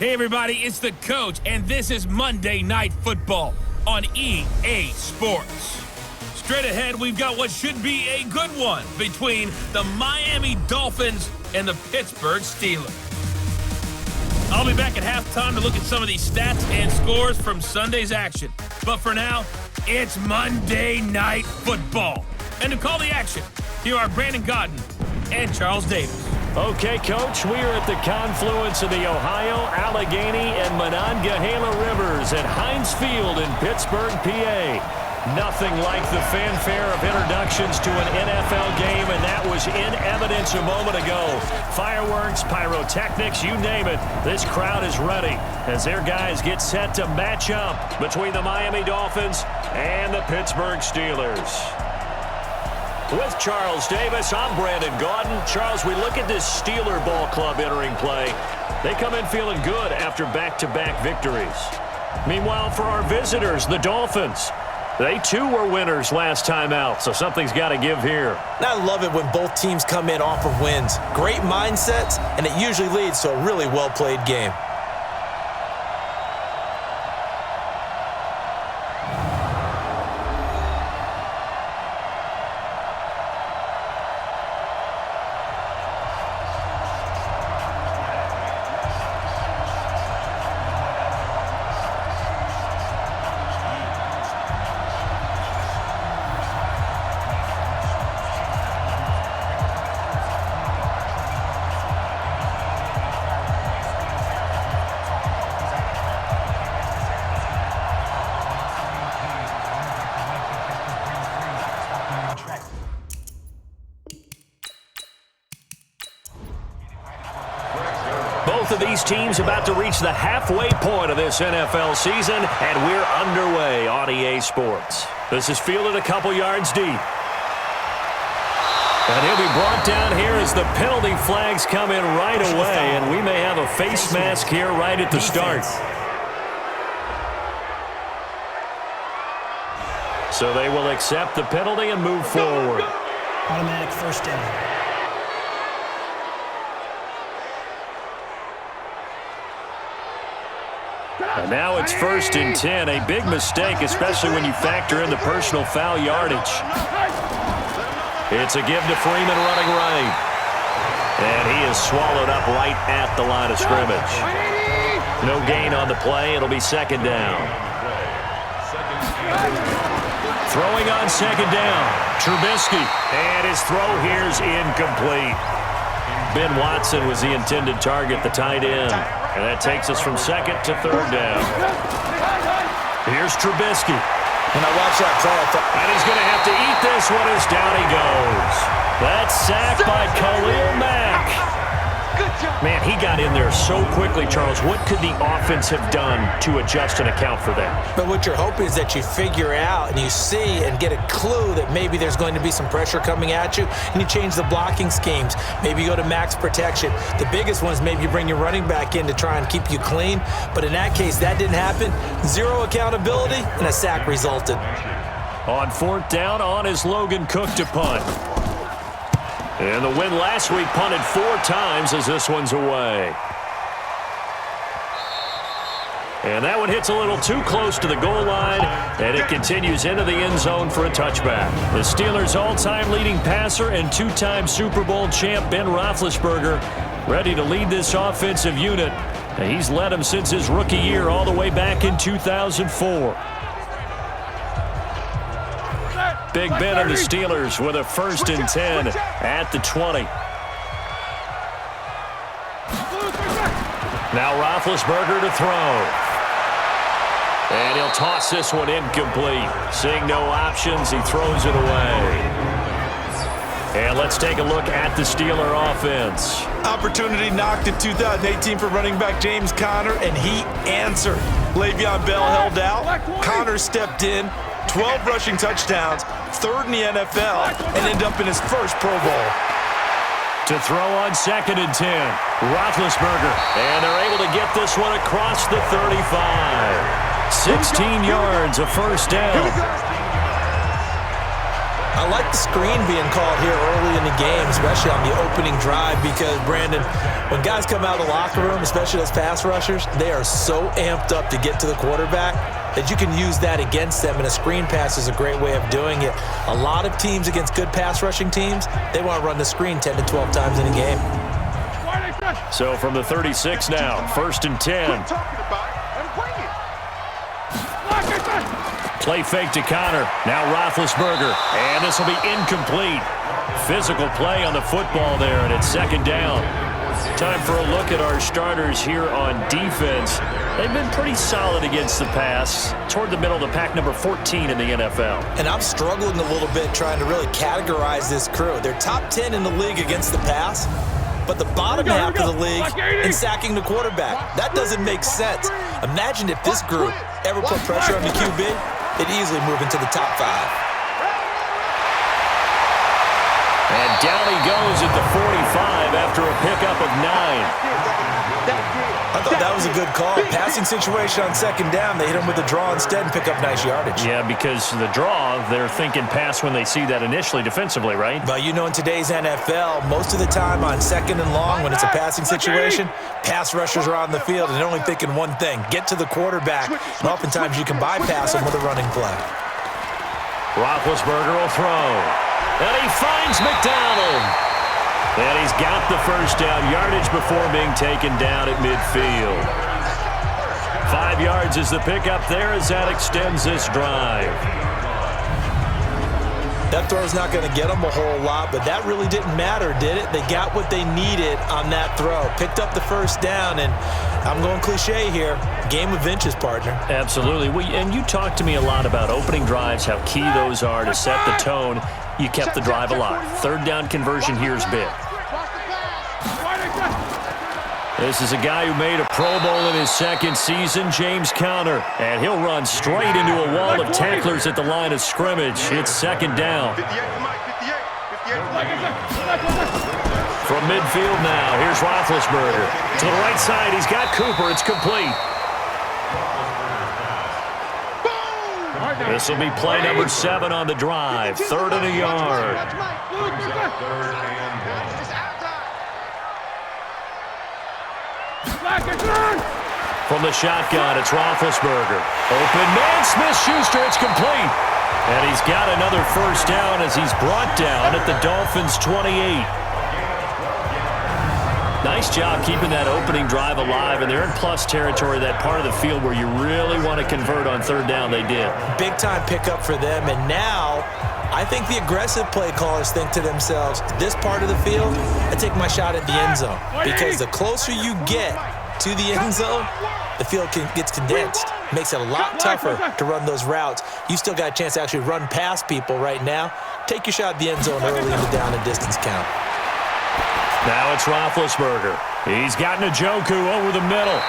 Hey everybody, it's the coach, and this is Monday Night Football on EA Sports. Straight ahead, we've got what should be a good one between the Miami Dolphins and the Pittsburgh Steelers. I'll be back at halftime to look at some of these stats and scores from Sunday's action. But for now, it's Monday Night Football. And to call the action, here are Brandon Godden and Charles Davis. Okay, Coach, we are at the confluence of the Ohio, Allegheny, and Monongahela Rivers at Heinz Field in Pittsburgh, PA. Nothing like the fanfare of introductions to an NFL game, and that was in evidence a moment ago. Fireworks, pyrotechnics, you name it. This crowd is ready as their guys get set to match up between the Miami Dolphins and the Pittsburgh Steelers. With Charles Davis, I'm Brandon Gaudin. Charles, we look at this Steeler ball club entering play. They come in feeling good after back-to-back victories. Meanwhile, for our visitors, the Dolphins, they too were winners last time out, so something's got to give here. I love it when both teams come in off of wins. Great mindsets, and it usually leads to a really well-played game. Both of these teams about to reach the halfway point of this NFL season, and we're underway on EA Sports. This is fielded a couple yards deep. And he'll be brought down here as the penalty flags come in right away, and we may have a face mask here right at the start. So they will accept the penalty and move forward. Automatic first down. And now it's 1st and 10, a big mistake, especially when you factor in the personal foul yardage. It's a give to Freeman running right. And he is swallowed up right at the line of scrimmage. No gain on the play. It'll be 2nd down. Throwing on 2nd down, Trubisky. And his throw here's incomplete. Ben Watson was the intended target, the tight end. And that takes us from 2nd to 3rd down. Here's Trubisky. And I watch that play. And he's going to have to eat this one as down he goes. That's sacked by Khalil Mack. Man, he got in there so quickly, Charles. What could the offense have done to adjust and account for that? But what you're hoping is that you figure out and you see and get a clue that maybe there's going to be some pressure coming at you, and you change the blocking schemes. Maybe you go to max protection. The biggest one is maybe you bring your running back in to try and keep you clean. But in that case, that didn't happen. Zero accountability, and a sack resulted. On 4th down, on is Logan Cook to punt. And the win last week punted 4 times as this one's away. And that one hits a little too close to the goal line, and it continues into the end zone for a touchback. The Steelers' all-time leading passer and 2-time Super Bowl champ Ben Roethlisberger ready to lead this offensive unit. And he's led them since his rookie year all the way back in 2004. Big Ben of the Steelers with a 1st and 10 at the 20. Now Roethlisberger to throw. And he'll toss this one incomplete. Seeing no options, he throws it away. And let's take a look at the Steeler offense. Opportunity knocked in 2018 for running back James Conner, and he answered. Le'Veon Bell held out. Conner stepped in. 12 rushing touchdowns, 3rd in the NFL, and ended up in his first Pro Bowl. To throw on 2nd and 10, Roethlisberger. And they're able to get this one across the 35. 16 yards, a 1st down. I like the screen being called here early in the game, especially on the opening drive, because, Brandon, when guys come out of the locker room, especially as pass rushers, they are so amped up to get to the quarterback that you can use that against them, and a screen pass is a great way of doing it. A lot of teams against good pass rushing teams, they want to run the screen 10 to 12 times in a game. So from the 36 now, 1st and 10. Play fake to Connor. Now Roethlisberger. And this will be incomplete. Physical play on the football there, and it's 2nd down. Time for a look at our starters here on defense. They've been pretty solid against the pass. Toward the middle of the pack, number 14 in the NFL. And I'm struggling a little bit trying to really categorize this crew. They're top 10 in the league against the pass, but the bottom half of the league in sacking the quarterback. That doesn't make sense. Imagine if this group ever put pressure on the QB, they'd easily move into the top 5. And down he goes at the 45 after a pickup of 9. I thought that was a good call. Passing situation on 2nd down. They hit him with a draw instead and pick up nice yardage. Yeah, because the draw, they're thinking pass when they see that initially defensively, right? But you know, in today's NFL, most of the time on 2nd and long, when it's a passing situation, pass rushers are on the field and they're only thinking one thing: get to the quarterback. And oftentimes you can bypass them with a running play. Roethlisberger will throw. And he finds McDonald. And he's got the 1st down yardage before being taken down at midfield. 5 yards is the pickup there as that extends this drive. That throw's not going to get them a whole lot, but that really didn't matter, did it? They got what they needed on that throw. Picked up the 1st down, and I'm going cliche here, game of inches, partner. Absolutely. And you talked to me a lot about opening drives, how key those are to set the tone. You kept the drive alive. 3rd down conversion here is big. This is a guy who made a Pro Bowl in his 2nd season, James Conner. And he'll run straight into a wall of tacklers at the line of scrimmage. It's 2nd down. From midfield now, here's Roethlisberger. To the right side, he's got Cooper. It's complete. This will be play number 7 on the drive. 3rd and a yard. From the shotgun, it's Roethlisberger. Open man, Smith-Schuster, it's complete. And he's got another 1st down as he's brought down at the Dolphins' 28. Nice job keeping that opening drive alive, and they're in plus territory, that part of the field where you really want to convert on 3rd down. They did. Big-time pickup for them, and now I think the aggressive play callers think to themselves, this part of the field, I take my shot at the end zone, because the closer you get to the end zone, the field gets condensed. Makes it a lot tougher to run those routes. You still got a chance to actually run past people right now. Take your shot at the end zone early in the down and distance count. Now it's Roethlisberger. He's got Njoku over the middle.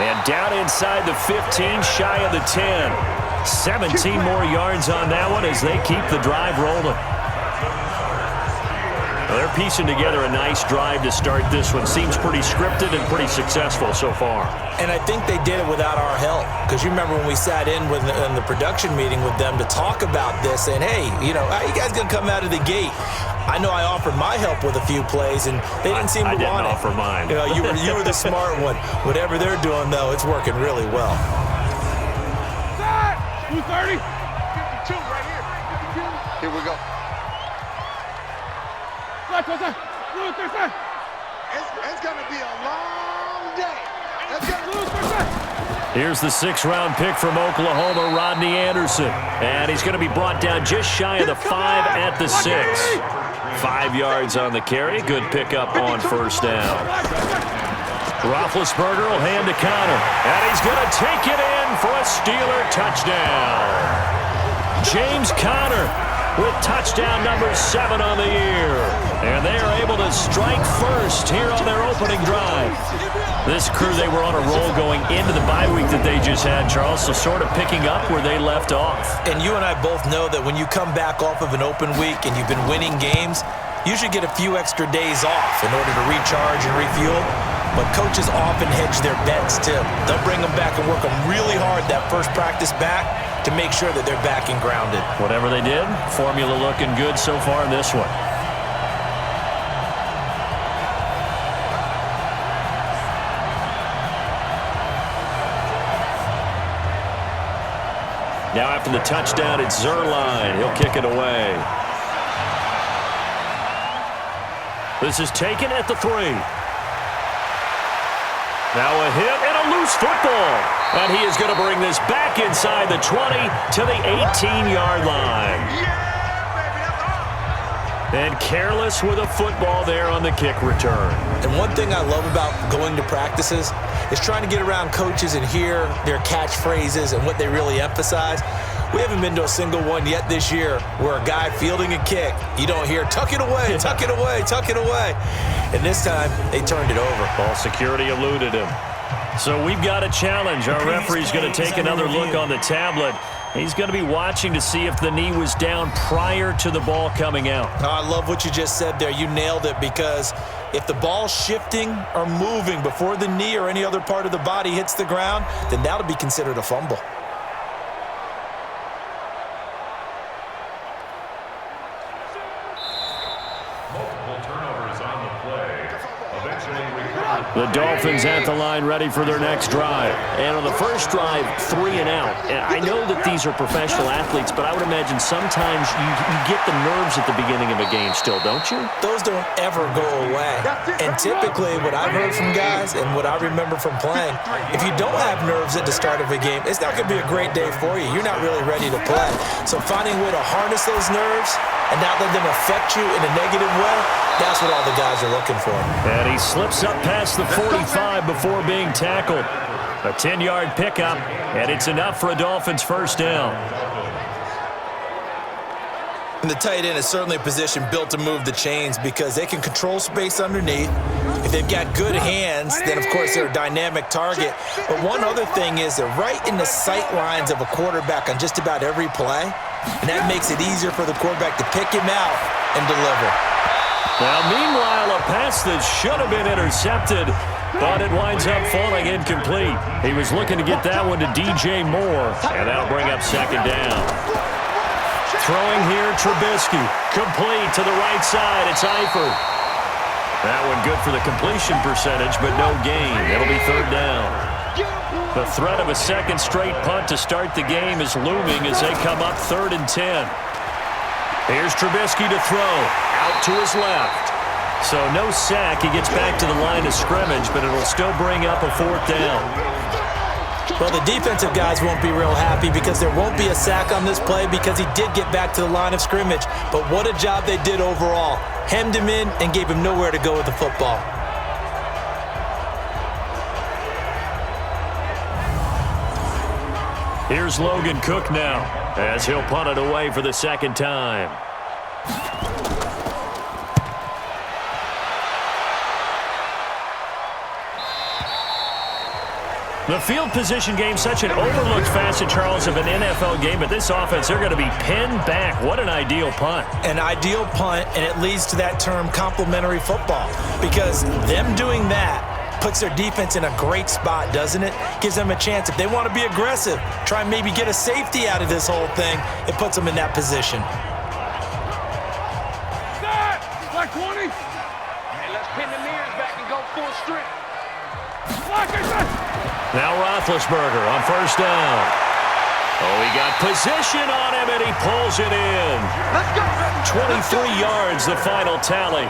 And down inside the 15, shy of the 10. 17 more yards on that one as they keep the drive rolling. Well, they're piecing together a nice drive to start this one. Seems pretty scripted and pretty successful so far. And I think they did it without our help. Because you remember when we sat in the production meeting with them to talk about this, and hey, you know, how you guys going to come out of the gate? I know I offered my help with a few plays, and they didn't seem to want it. I didn't offer mine. You know, you were the smart one. Whatever they're doing, though, it's working really well. 230. 52 right here. 52. Here we go. It's going to be a long day. Here's the 6th-round pick from Oklahoma, Rodney Anderson. And he's going to be brought down just shy of the 5 at the 6. 5 yards on the carry. Good pickup on 1st down. Roethlisberger will hand to Connor. And he's going to take it in for a Steeler touchdown. James Conner with touchdown number 7 on the year. And they are able to strike first here on their opening drive. This crew, they were on a roll going into the bye week that they just had, Charles, so sort of picking up where they left off. And you and I both know that when you come back off of an open week and you've been winning games, you should get a few extra days off in order to recharge and refuel. but coaches often hedge their bets too. They'll bring them back and work them really hard that first practice back to make sure that they're back and grounded. Whatever they did, formula looking good so far in this one. Now after the touchdown, it's Zerline. He'll kick it away. This is taken at the 3. Now a hit and a loose football. And he is going to bring this back inside the 20 to the 18-yard line. And careless with a football there on the kick return. And one thing I love about going to practices is trying to get around coaches and hear their catchphrases and what they really emphasize. We haven't been to a single one yet this year where a guy fielding a kick, you don't hear, tuck it away, tuck it away, tuck it away. And this time, they turned it over. Ball security eluded him. So we've got a challenge. Our referee's going to take another look on the tablet. He's going to be watching to see if the knee was down prior to the ball coming out. Oh, I love what you just said there. You nailed it, because if the ball's shifting or moving before the knee or any other part of the body hits the ground, then that'll be considered a fumble. The Dolphins at the line, ready for their next drive. And on the first drive, 3 and out. And I know that these are professional athletes, but I would imagine sometimes you get the nerves at the beginning of a game still, don't you? Those don't ever go away. And typically what I've heard from guys and what I remember from playing, if you don't have nerves at the start of a game, it's not going to be a great day for you. You're not really ready to play. So finding a way to harness those nerves and not let them affect you in a negative way, that's what all the guys are looking for. And he slips up past the 45 before being tackled. A 10-yard pickup, and it's enough for a Dolphins first down. And the tight end is certainly a position built to move the chains because they can control space underneath. If they've got good hands, then of course they're a dynamic target. But one other thing is they're right in the sight lines of a quarterback on just about every play. And that makes it easier for the quarterback to pick him out and deliver. Now, meanwhile, a pass that should have been intercepted, but it winds up falling incomplete. He was looking to get that one to DJ Moore, and that'll bring up second down. Throwing here, Trubisky. Complete to the right side. It's Eifert. That one good for the completion percentage, but no gain. It'll be third down. The threat of a second straight punt to start the game is looming as they come up 3rd and 10. Here's Trubisky to throw. Out to his left. So no sack. He gets back to the line of scrimmage, but it'll still bring up a 4th down. Well, the defensive guys won't be real happy because there won't be a sack on this play because he did get back to the line of scrimmage. But what a job they did overall. Hemmed him in and gave him nowhere to go with the football. Here's Logan Cook now as he'll punt it away for the second time. The field position game, such an overlooked facet, Charles, of an NFL game, but this offense, they're going to be pinned back. What an ideal punt. An ideal punt, and it leads to that term complementary football, because them doing that puts their defense in a great spot, doesn't it? Gives them a chance. If they want to be aggressive, try and maybe get a safety out of this whole thing, it puts them in that position. Black 20. And let's pin the mirrors back and go full strength. Black, now Roethlisberger on first down. Oh, he got position on him, and he pulls it in. Let's go. 23 yards, the final tally.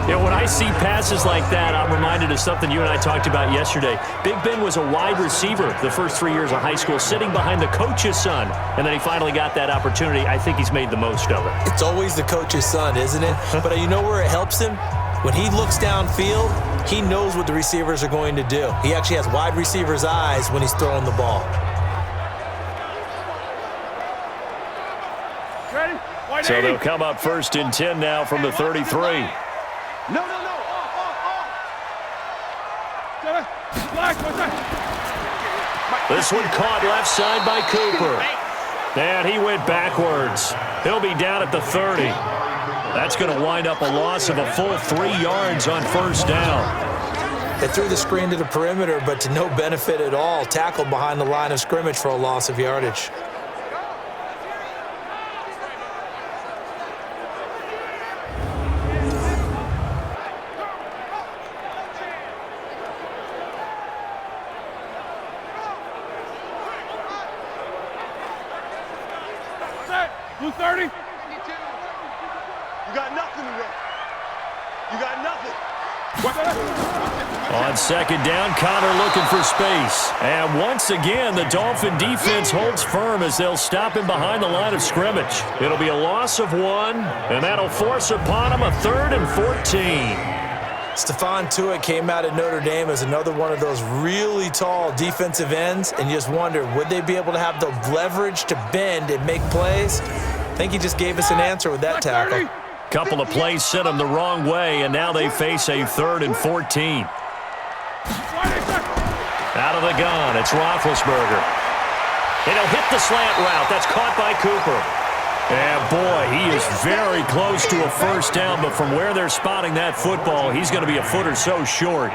You know, when I see passes like that, I'm reminded of something you and I talked about yesterday. Big Ben was a wide receiver the first 3 years of high school, sitting behind the coach's son, and then he finally got that opportunity. I think he's made the most of it. It's always the coach's son, isn't it? But you know where it helps him? When he looks downfield, he knows what the receivers are going to do. He actually has wide receiver's eyes when he's throwing the ball. Ready? So they'll come up 1st and 10 now from the 33. No. Black, what's that? This one caught left side by Cooper. And he went backwards. He'll be down at the 30. That's going to wind up a loss of a full 3 yards on first down. They threw the screen to the perimeter, but to no benefit at all. Tackled behind the line of scrimmage for a loss of yardage. Blue 30. You got nothing to run. You got nothing. On second down, Connor looking for space. And once again, the Dolphin defense holds firm as they'll stop him behind the line of scrimmage. It'll be a loss of 1, and that'll force upon him a 3rd and 14. Stephon Tuitt came out of Notre Dame as another one of those really tall defensive ends, and you just wonder, would they be able to have the leverage to bend and make plays? I think he just gave us an answer with that tackle. Couple of plays sent them the wrong way, and now they face a 3rd and 14. Out of the gun, it's Roethlisberger. And he'll hit the slant route. That's caught by Cooper. And boy, he is very close to a first down, but from where they're spotting that football, he's going to be a foot or so short.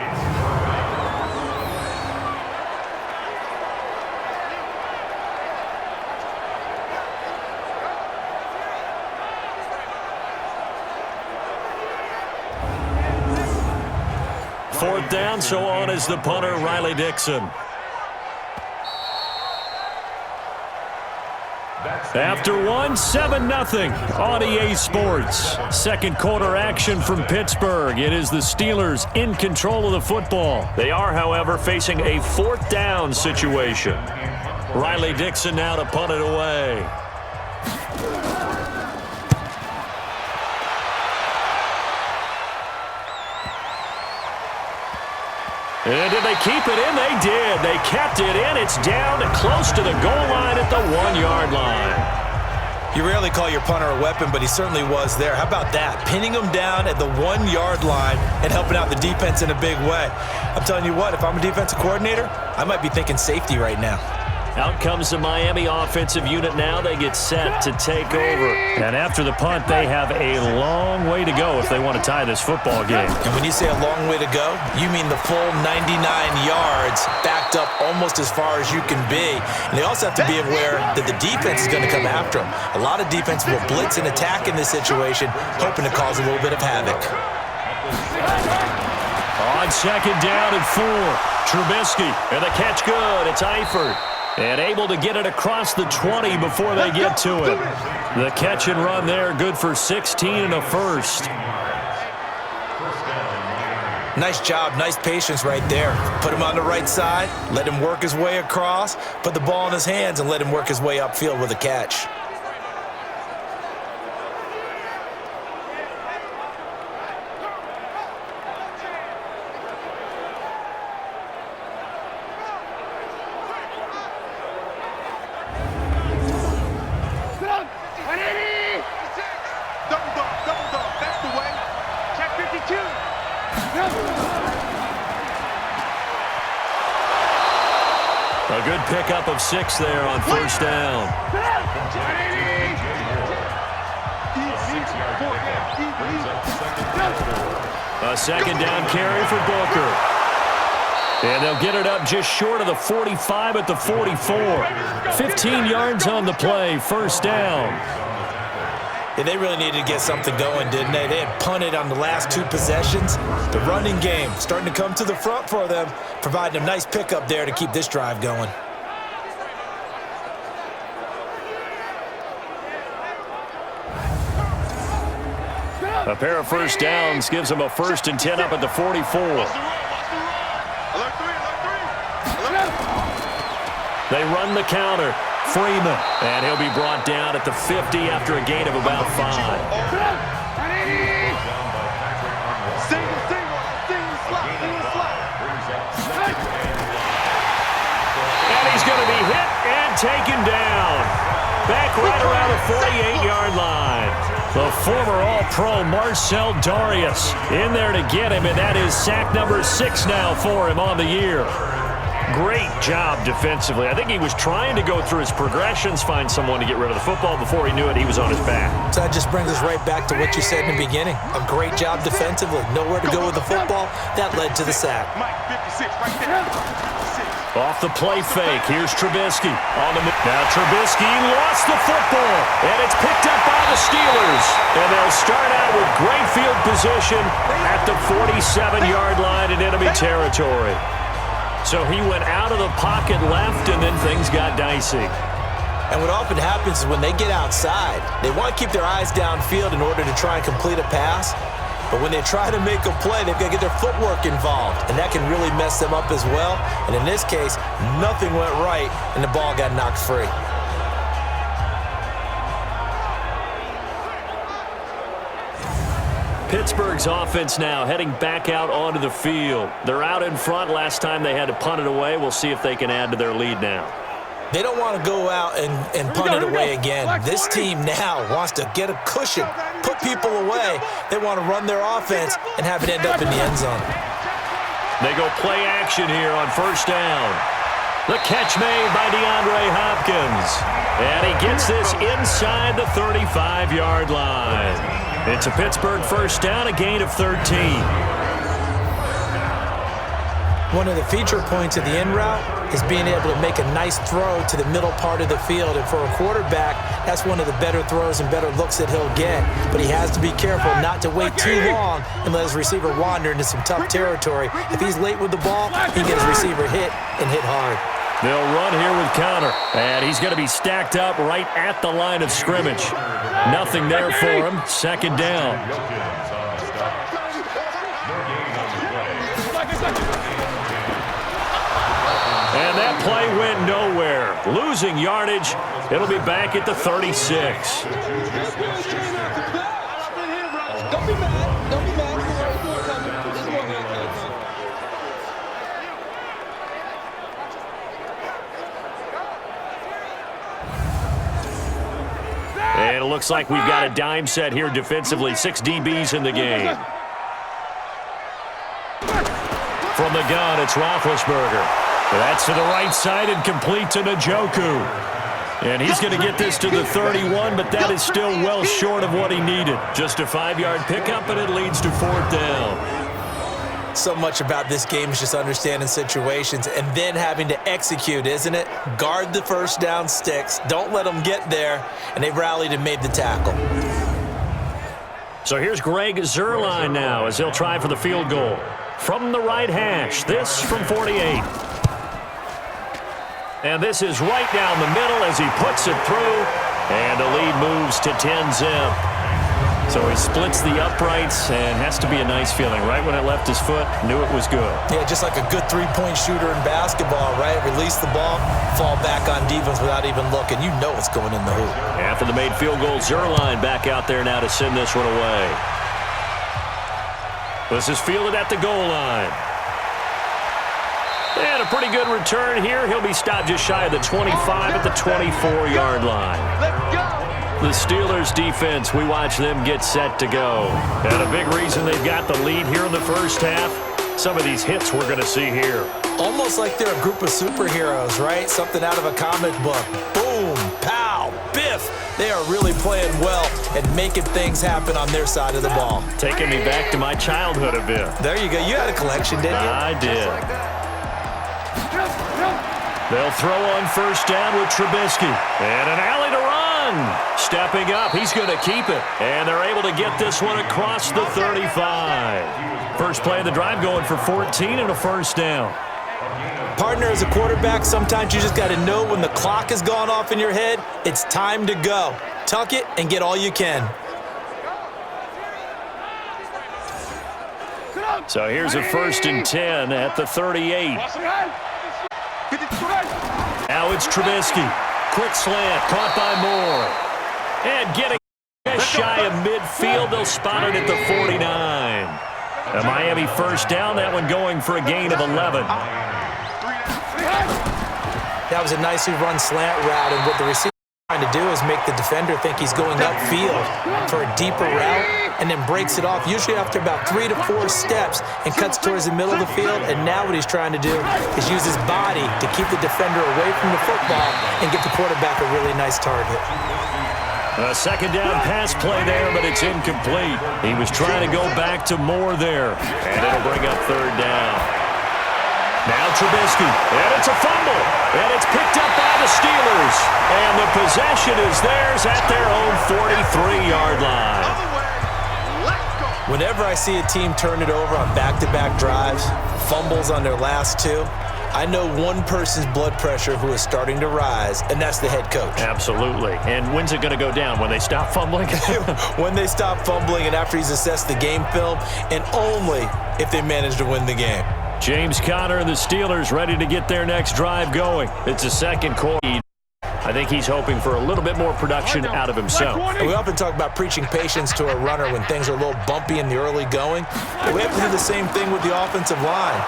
Fourth down, so on is the punter, Riley Dixon. After 7-0 on EA Sports. Second quarter action from Pittsburgh. It is the Steelers in control of the football. They are, however, facing a 4th down situation. Riley Dixon now to punt it away. And did they keep it in? They did. They kept it in. It's down close to the goal line at the 1-yard line. You rarely call your punter a weapon, but he certainly was there. How about that? Pinning him down at the 1-yard line and helping out the defense in a big way. I'm telling you what, if I'm a defensive coordinator, I might be thinking safety right now. Out comes the Miami offensive unit now. They get set to take over. And after the punt, they have a long way to go if they want to tie this football game. And when you say a long way to go, you mean the full 99 yards backed up almost as far as you can be. And they also have to be aware that the defense is going to come after them. A lot of defense will blitz and attack in this situation, hoping to cause a little bit of havoc. On second down and 4, Trubisky. And the catch good. It's Eifert. And able to get it across the 20 before they get to it. The catch and run there, good for 16 and a first. Nice job, nice patience right there. Put him on the right side, let him work his way across, put the ball in his hands, and let him work his way upfield with a catch. A good pickup of 6 there on first down. A second down carry for Booker. And they'll get it up just short of the 45 at the 44. 15 yards on the play, first down. Yeah, they really needed to get something going, didn't they? They had punted on the last 2 possessions. The running game starting to come to the front for them, providing a nice pickup there to keep this drive going. A pair of first downs gives them a 1st and 10 up at the 44. They run the counter. Freeman, and he'll be brought down at the 50 after a gain of about 5. And he's going to be hit and taken down. Back right around the 48-yard line. The former All-Pro Marcel Darius in there to get him, and that is sack number 6 now for him on the year. Great job defensively. I think he was trying to go through his progressions, find someone to get rid of the football. Before he knew it, he was on his back. So that just brings us right back to what you said in the beginning. A great job defensively. Nowhere to go with the football. That led to the sack. Off the play fake. Here's Trubisky. On the move. Now Trubisky lost the football, and it's picked up by the Steelers. And they'll start out with great field position at the 47-yard line in enemy territory. So he went out of the pocket left, and then things got dicey. And what often happens is when they get outside, they want to keep their eyes downfield in order to try and complete a pass. But when they try to make a play, they've got to get their footwork involved. And that can really mess them up as well. And in this case, nothing went right, and the ball got knocked free. Pittsburgh's offense now heading back out onto the field. They're out in front. Last time they had to punt it away. We'll see if they can add to their lead now. They don't want to go out and punt it away again. This team now wants to get a cushion, put people away. They want to run their offense and have it end up in the end zone. They go play action here on first down. The catch made by DeAndre Hopkins. And he gets this inside the 35-yard line. It's a Pittsburgh first down, a gain of 13. One of the feature points of the in route is being able to make a nice throw to the middle part of the field. And for a quarterback, that's one of the better throws and better looks that he'll get. But he has to be careful not to wait too long and let his receiver wander into some tough territory. If he's late with the ball, he can get his receiver hit and hit hard. They'll run here with Connor, and he's going to be stacked up right at the line of scrimmage. Nothing there for him. Second down. And that play went nowhere. Losing yardage. It'll be back at the 36. Don't be mad. Don't be mad. And it looks like we've got a dime set here defensively. 6 DBs in the game. From the gun, it's Roethlisberger. That's to the right side and complete to Njoku. And he's going to get this to the 31, but that is still well short of what he needed. Just a 5-yard pickup, and it leads to fourth down. So much about this game is just understanding situations and then having to execute, isn't it? Guard the first down sticks. Don't let them get there. And they rallied and made the tackle. So here's Greg Zuerlein now as he'll try for the field goal. From the right hash, this from 48. And this is right down the middle as he puts it through. And the lead moves to 10-zip. So he splits the uprights and has to be a nice feeling. Right when it left his foot, knew it was good. Yeah, just like a good three-point shooter in basketball, right? Release the ball, fall back on defense without even looking. You know it's going in the hoop. After the made field goal, Zuerlein back out there now to send this one away. This is fielded at the goal line. And a pretty good return here. He'll be stopped just shy of the 25 at the 24-yard line. Let's go. The Steelers defense, we watch them get set to go. And a big reason they've got the lead here in the first half, some of these hits we're going to see here. Almost like they're a group of superheroes, right? Something out of a comic book. Boom, pow, biff. They are really playing well and making things happen on their side of the ball. Taking me back to my childhood a bit. There you go. You had a collection, didn't you? I did. They'll throw on first down with Trubisky. And an alley to run. Stepping up, he's going to keep it. And they're able to get this one across the 35. First play of the drive going for 14 and a first down. Partner, as a quarterback, sometimes you just got to know when the clock has gone off in your head, it's time to go. Tuck it and get all you can. So here's a 1st and 10 at the 38. Now it's Trubisky. Quick slant, caught by Moore. And getting just shy of midfield, they'll spot it at the 49. A Miami first down, that one going for a gain of 11. That was a nicely run slant route, and with the receiver trying to do is make the defender think he's going upfield for a deeper route and then breaks it off, usually after about 3 to 4 steps, and cuts towards the middle of the field. And now what he's trying to do is use his body to keep the defender away from the football and give the quarterback a really nice target. A second down pass play there, but it's incomplete. He was trying to go back to Moore there, and it'll bring up third down. Now Trubisky, and it's a fumble, and it's picked up by the Steelers, and the possession is theirs at their own 43-yard line. Whenever I see a team turn it over on back-to-back drives, fumbles on their last 2, I know one person's blood pressure who is starting to rise, and that's the head coach. Absolutely. And when's it going to go down? When they stop fumbling? When they stop fumbling and after he's assessed the game film, and only if they manage to win the game. James Conner and the Steelers ready to get their next drive going. It's a second quarter. I think he's hoping for a little bit more production out of himself. We often talk about preaching patience to a runner when things are a little bumpy in the early going. But we have to do the same thing with the offensive line.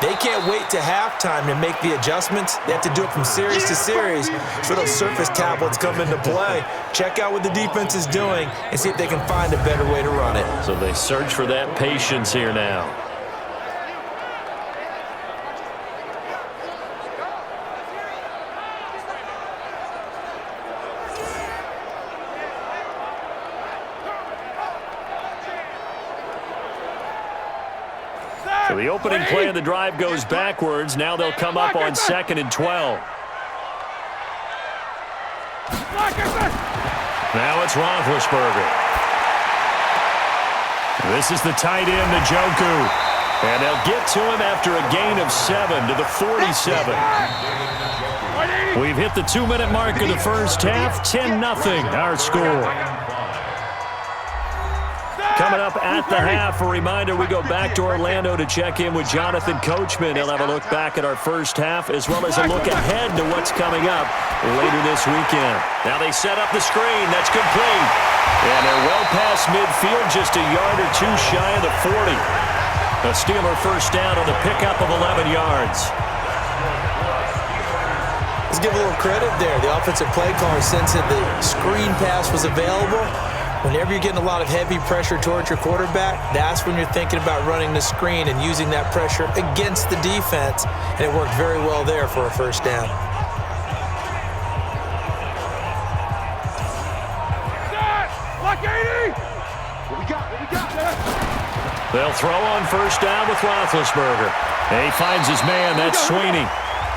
They can't wait to halftime to make the adjustments. They have to do it from series to series so those surface tablets come into play. Check out what the defense is doing and see if they can find a better way to run it. So they search for that patience here now. So the opening play of the drive goes backwards. Now they'll come up on 2nd and 12. Now it's Roethlisberger. This is the tight end, Njoku. And they'll get to him after a gain of 7 to the 47. We've hit the 2-minute mark of the first half. 10-0 our score. Coming up at the half, a reminder, we go back to Orlando to check in with Jonathan Coachman. He'll have a look back at our first half as well as a look ahead to what's coming up later this weekend. Now they set up the screen. That's complete. And they're well past midfield, just a yard or 2 shy of the 40. A Steeler first down on the pickup of 11 yards. Let's give a little credit there. The offensive play caller sensed that the screen pass was available. Whenever you're getting a lot of heavy pressure towards your quarterback, that's when you're thinking about running the screen and using that pressure against the defense. And it worked very well there for a first down. Block 80! What we got? They'll throw on first down with Roethlisberger. And he finds his man. That's Sweeney.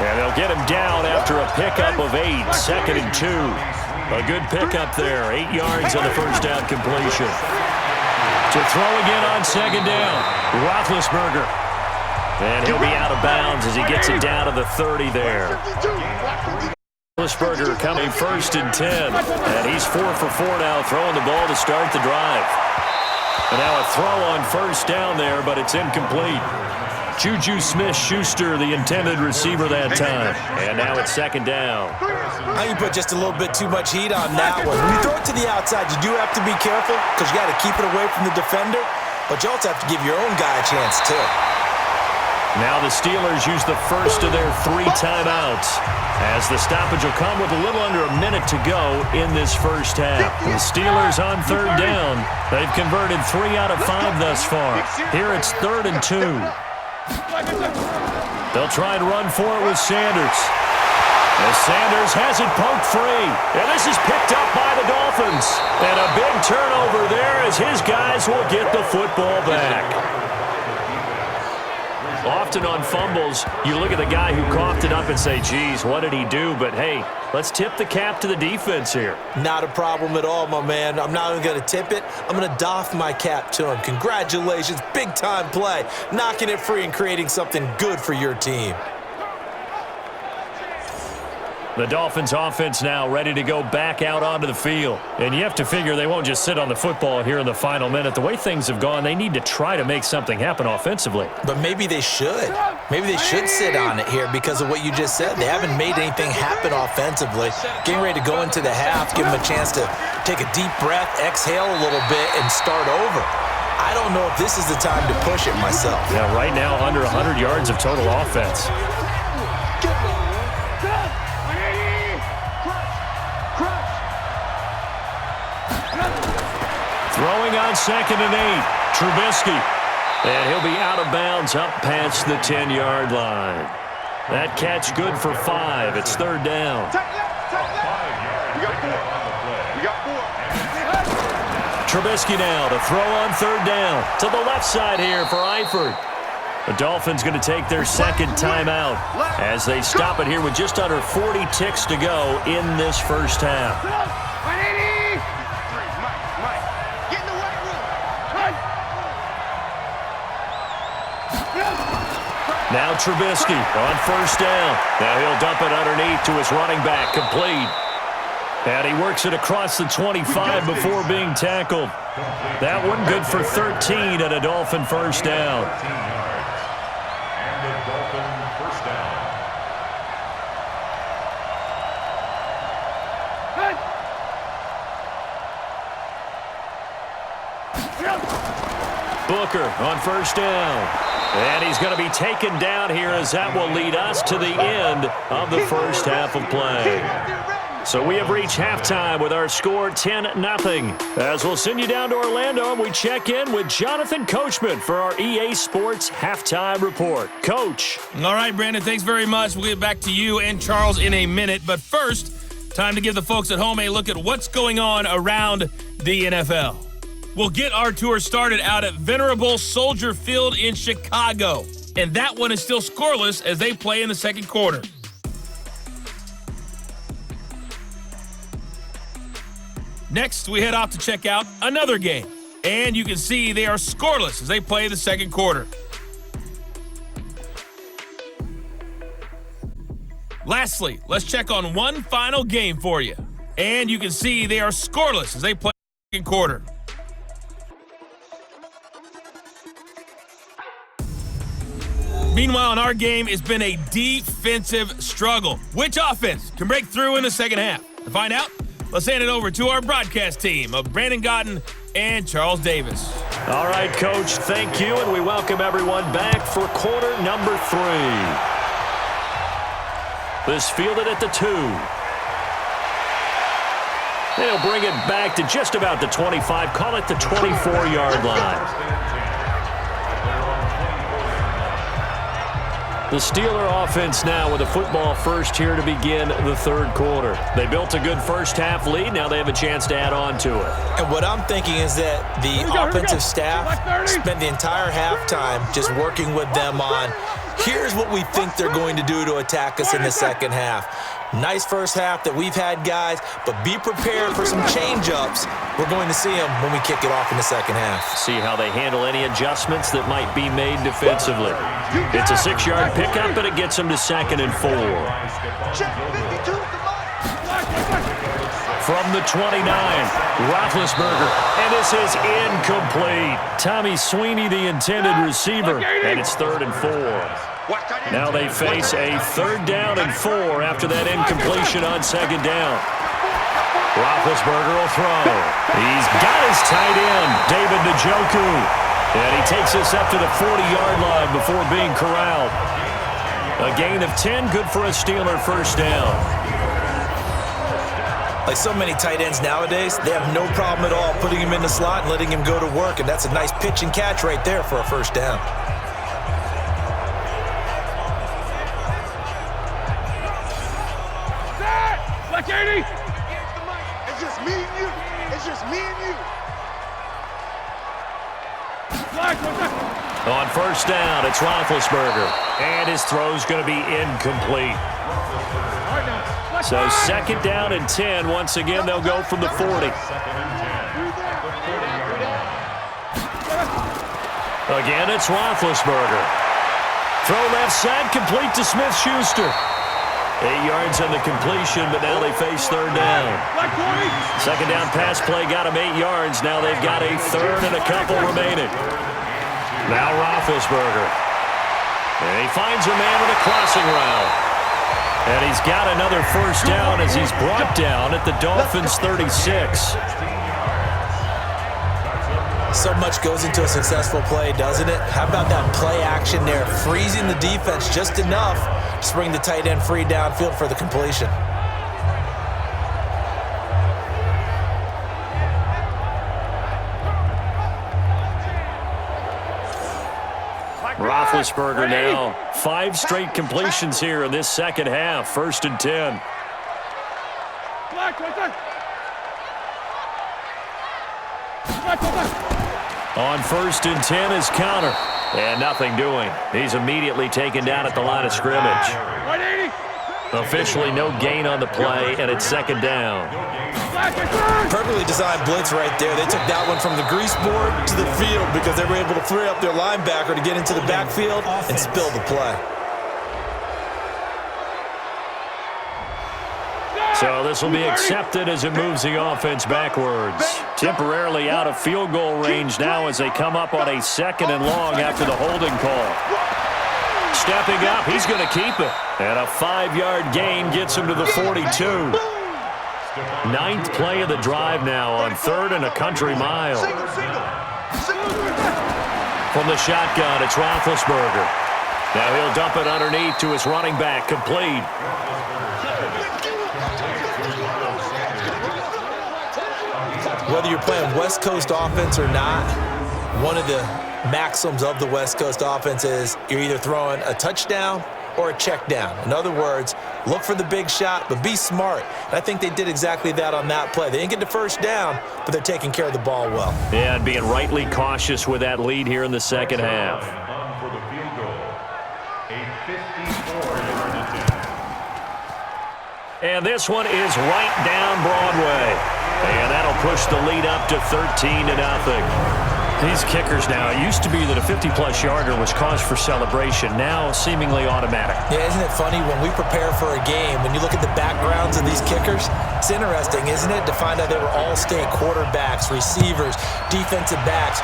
And they'll get him down after a pickup of 8, 2nd and 2. A good pickup there, 8 yards on the first down completion. To throw again on 2nd down, Roethlisberger. And he'll be out of bounds as he gets it down to the 30 there. Roethlisberger coming 1st and 10. And he's 4 for 4 now, throwing the ball to start the drive. And now a throw on first down there, but it's incomplete. Juju Smith-Schuster, the intended receiver that time. And now it's 2nd down. I think you put just a little bit too much heat on that one. When you throw it to the outside, you do have to be careful because you got to keep it away from the defender, but you also have to give your own guy a chance too. Now the Steelers use the first of their 3 timeouts as the stoppage will come with a little under a minute to go in this first half. The Steelers on 3rd down. They've converted 3 out of 5 thus far. Here it's 3rd and 2. They'll try and run for it with Sanders. As Sanders has it poked free. And this is picked up by the Dolphins. And a big turnover there as his guys will get the football back. Often on fumbles, you look at the guy who coughed it up and say, geez, what did he do? But, hey, let's tip the cap to the defense here. Not a problem at all, my man. I'm not even going to tip it. I'm going to doff my cap to him. Congratulations. Big-time play. Knocking it free and creating something good for your team. The Dolphins offense now ready to go back out onto the field. And you have to figure they won't just sit on the football here in the final minute. The way things have gone, they need to try to make something happen offensively. But maybe they should. Maybe they should sit on it here because of what you just said. They haven't made anything happen offensively. Getting ready to go into the half, give them a chance to take a deep breath, exhale a little bit, and start over. I don't know if this is the time to push it myself. Yeah, right now under 100 yards of total offense. Throwing on 2nd and 8. Trubisky. And he'll be out of bounds up past the 10-yard line. That catch good for 5. It's 3rd down. We got 4. We got 4. Trubisky now to throw on 3rd down. To the left side here for Eifert. The Dolphins going to take their 2nd timeout as they stop it here with just under 40 ticks to go in this first half. Mike, get in the weight room. Now Trubisky on 1st down. Now he'll dump it underneath to his running back, complete. And he works it across the 25 before being tackled. That one good for 13 and a Dolphin 1st down. Booker on 1st down. And he's going to be taken down here as that will lead us to the end of the first half of play. So we have reached halftime with our score 10-0. As we'll send you down to Orlando and we check in with Jonathan Coachman for our EA Sports Halftime Report. Coach. All right, Brandon, thanks very much. We'll get back to you and Charles in a minute. But first, time to give the folks at home a look at what's going on around the NFL. We'll get our tour started out at Venerable Soldier Field in Chicago. And that one is still scoreless as they play in the second quarter. Next, we head off to check out another game. And you can see they are scoreless as they play the second quarter. Lastly, let's check on one final game for you. And you can see they are scoreless as they play the second quarter. Meanwhile, in our game, it's been a defensive struggle. Which offense can break through in the second half? To find out, let's hand it over to our broadcast team of Brandon Gotten and Charles Davis. All right, Coach, thank you, and we welcome everyone back for quarter number 3. This fielded at the 2. They'll bring it back to just about the 25, call it the 24-yard line. The Steeler offense now with a football first here to begin the third quarter. They built a good first half lead. Now they have a chance to add on to it. And what I'm thinking is that the offensive staff spent the entire halftime just working with them on, here's what we think they're going to do to attack us in the second half. Nice first half that we've had, guys, but be prepared for some change-ups. We're going to see them when we kick it off in the second half. See how they handle any adjustments that might be made defensively. It's a 6-yard pickup, but it gets them to 2nd and 4. From the 29, Roethlisberger, and this is incomplete. Tommy Sweeney, the intended receiver, and it's 3rd and 4. Now they face a 3rd down and 4 after that incompletion on 2nd down. Roethlisberger will throw. He's got his tight end, David Njoku. And he takes us up to the 40-yard line before being corralled. A gain of 10, good for a Steeler first down. Like so many tight ends nowadays, they have no problem at all putting him in the slot and letting him go to work, and that's a nice pitch and catch right there for a first down. Black 80! It's just me and you. It's just me and you. On first down, it's Roethlisberger. And his throw's going to be incomplete. So 2nd down and 10. Once again, they'll go from the 40. Again, it's Roethlisberger. Throw left side, complete to Smith-Schuster. 8 yards on the completion, but now they face 3rd down. 2nd down pass play got them 8 yards. Now they've got a 3rd and a couple remaining. Now Roethlisberger. And he finds a man with a crossing route. And he's got another first down as he's brought down at the Dolphins' 36. So much goes into a successful play, doesn't it? How about that play action there, freezing the defense just enough to bring the tight end free downfield for the completion. Roethlisberger now 5 straight completions here in this second half. 1st and 10. On 1st and 10 is Conner. And nothing doing. He's immediately taken down at the line of scrimmage. Officially no gain on the play, and it's 2nd down. Perfectly designed blitz right there. They took that one from the grease board to the field because they were able to free up their linebacker to get into the backfield and spill the play. So this will be accepted as it moves the offense backwards. Temporarily out of field goal range now as they come up on a 2nd and long after the holding call. Stepping up, he's going to keep it. And a 5-yard gain gets him to the 42. 9th play of the drive now on 3rd and a country mile. From the shotgun, it's Roethlisberger. Now he'll dump it underneath to his running back, complete. Whether you're playing West Coast offense or not, one of the maxims of the West Coast offense is you're either throwing a touchdown or a check down. In other words, look for the big shot, but be smart. And I think they did exactly that on that play. They didn't get the first down, but they're taking care of the ball well. Yeah, and being rightly cautious with that lead here in the second half. And this one is right down Broadway. And that'll push the lead up to 13-0. These kickers now, it used to be that a 50-plus yarder was cause for celebration. Now seemingly automatic. Yeah, isn't it funny when we prepare for a game, when you look at the backgrounds of these kickers, it's interesting, isn't it, to find out they were all-state quarterbacks, receivers, defensive backs,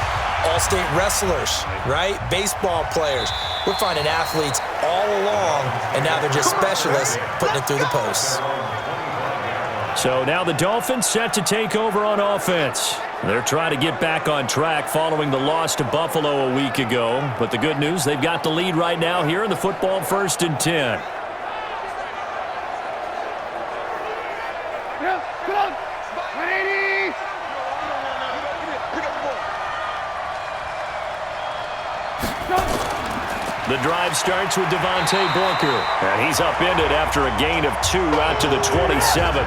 all-state wrestlers, right? Baseball players. We're finding athletes all along, and now they're just specialists putting it through the posts. So now the Dolphins set to take over on offense. They're trying to get back on track following the loss to Buffalo a week ago. But the good news, they've got the lead right now here in the football 1st and 10. The drive starts with Devontae Booker. And he's upended after a gain of 2 out to the 27.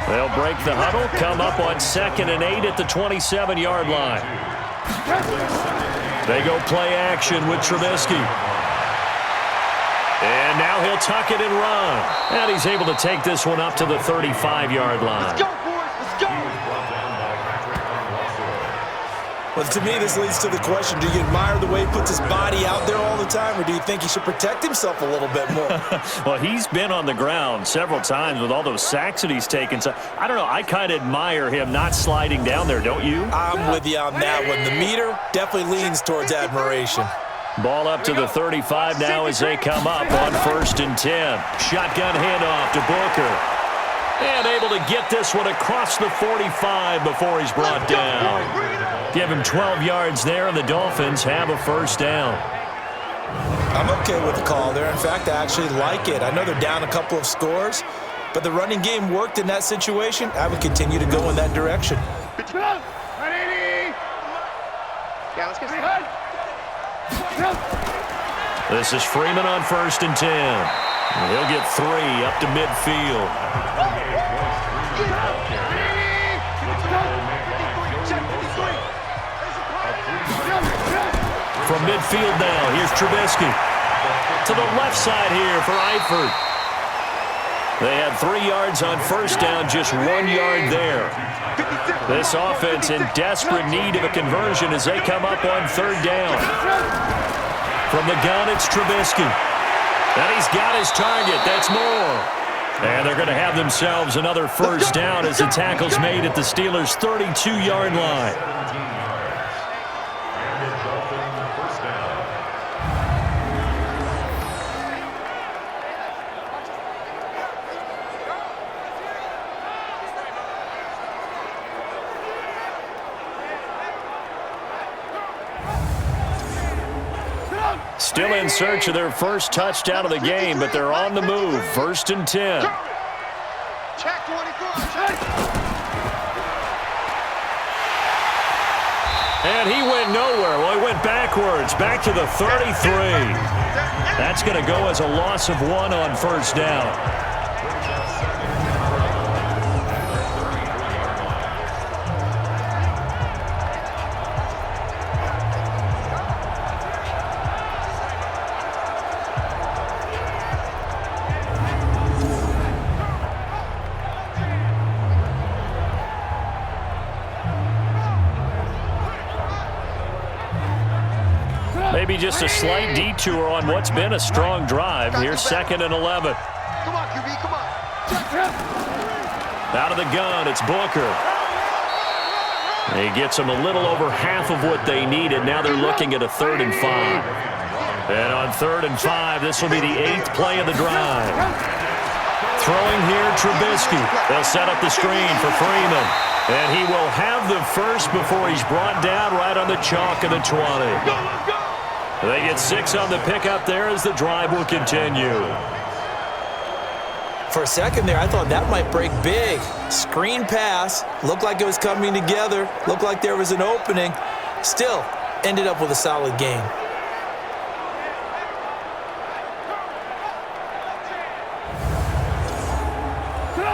They'll break the huddle, come up on 2nd and 8 at the 27-yard line. They go play action with Trubisky. And now he'll tuck it and run. And he's able to take this one up to the 35-yard line. Let's go, boys. Let's go. Well, to me, this leads to the question, do you admire the way he puts his body out there all the time, or do you think he should protect himself a little bit more? Well, he's been on the ground several times with all those sacks that he's taken. So, I don't know. I kind of admire him not sliding down there, don't you? I'm with you on that one. The meter definitely leans towards admiration. Ball up to the 35 now as they come up on 1st and 10. Shotgun handoff to Booker. And able to get this one across the 45 before he's brought down. Give him 12 yards there, and the Dolphins have a 1st down. I'm okay with the call there. In fact, I actually like it. I know they're down a couple of scores, but the running game worked in that situation. I would continue to go in that direction. Yeah, let's get This is Freeman on 1st and 10. And he'll get 3 up to midfield. From midfield now, here's Trubisky. To the left side here for Eifert. They had 3 yards on 1st down, just 1 yard there. This offense in desperate need of a conversion as they come up on 3rd down. From the gun, it's Trubisky. And he's got his target. That's more. And they're going to have themselves another 1st down as the tackle's made at the Steelers' 32-yard line. Still in search of their first touchdown of the game, but they're on the move. 1st and 10. And he went nowhere. Well, he went backwards, back to the 33. That's going to go as a loss of 1 on first down. Maybe just a slight detour on what's been a strong drive. Here's 2nd and 11. Come on, QB, come on. Out of the gun, it's Booker. He gets them a little over half of what they needed. Now they're looking at a 3rd and 5. And on 3rd and 5, this will be the 8th play of the drive. Throwing here, Trubisky. They'll set up the screen for Freeman. And he will have the first before he's brought down right on the chalk of the 20. They get 6 on the pickup there as the drive will continue. For a second there, I thought that might break big. Screen pass. Looked like it was coming together. Looked like there was an opening. Still, ended up with a solid game.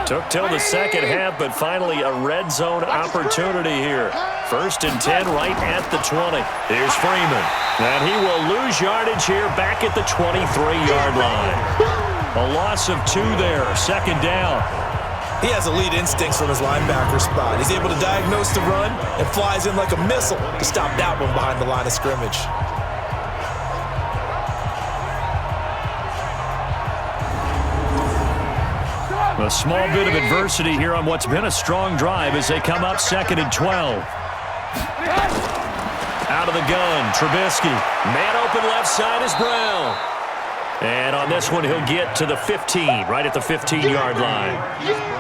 Took till the second half, but finally a red zone opportunity here. 1st and 10 right at the 20. Here's Freeman. And he will lose yardage here back at the 23-yard line. A loss of 2 there. 2nd down. He has elite instincts from his linebacker spot. He's able to diagnose the run and flies in like a missile to stop that one behind the line of scrimmage. A small bit of adversity here on what's been a strong drive as they come up 2nd and 12. Out of the gun, Trubisky. Man open left side is Brown. And on this one, he'll get to the 15, right at the 15-yard line.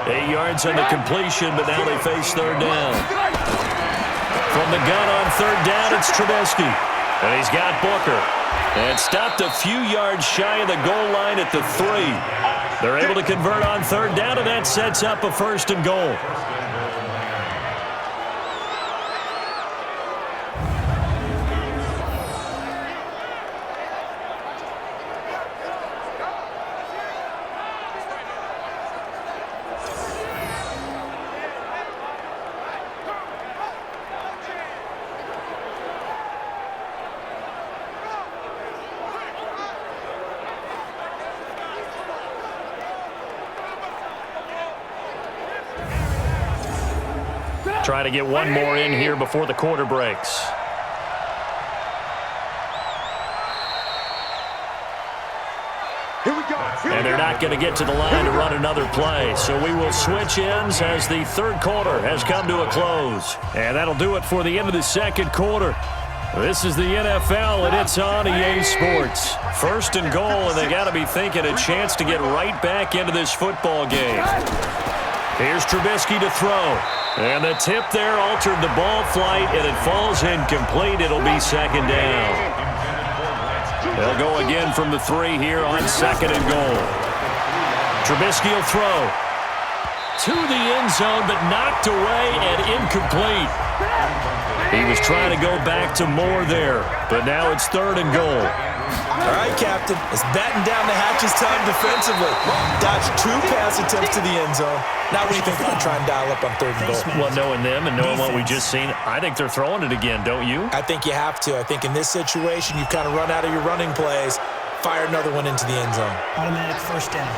8 yards on the completion, but now they face 3rd down. From the gun on 3rd down, it's Trubisky. And he's got Booker. And stopped a few yards shy of the goal line at the 3. They're able to convert on 3rd down, and that sets up a 1st and goal. Try to get one more in here before the quarter breaks. Here we go. And they're not going to get to the line to run another play. So we will switch ends as the 3rd quarter has come to a close. And that'll do it for the end of the 2nd quarter. This is the NFL, and it's on EA Sports. 1st and goal, and they got to be thinking a chance to get right back into this football game. Here's Trubisky to throw. And the tip there altered the ball flight, and it falls incomplete. It'll be 2nd down. They'll go again from the 3 here on 2nd and goal. Trubisky will throw. To the end zone, but knocked away and incomplete. He was trying to go back to Moore there, but now it's 3rd and goal. All right, Captain. It's batten down the hatches time defensively. Dodged 2 pass attempts to the end zone. Now what do you think they're going to try and dial up on 3rd and goal? Well, knowing them and knowing what we just seen, I think they're throwing it again, don't you? I think you have to. I think in this situation, you've kind of run out of your running plays. Fire another one into the end zone. Automatic 1st down.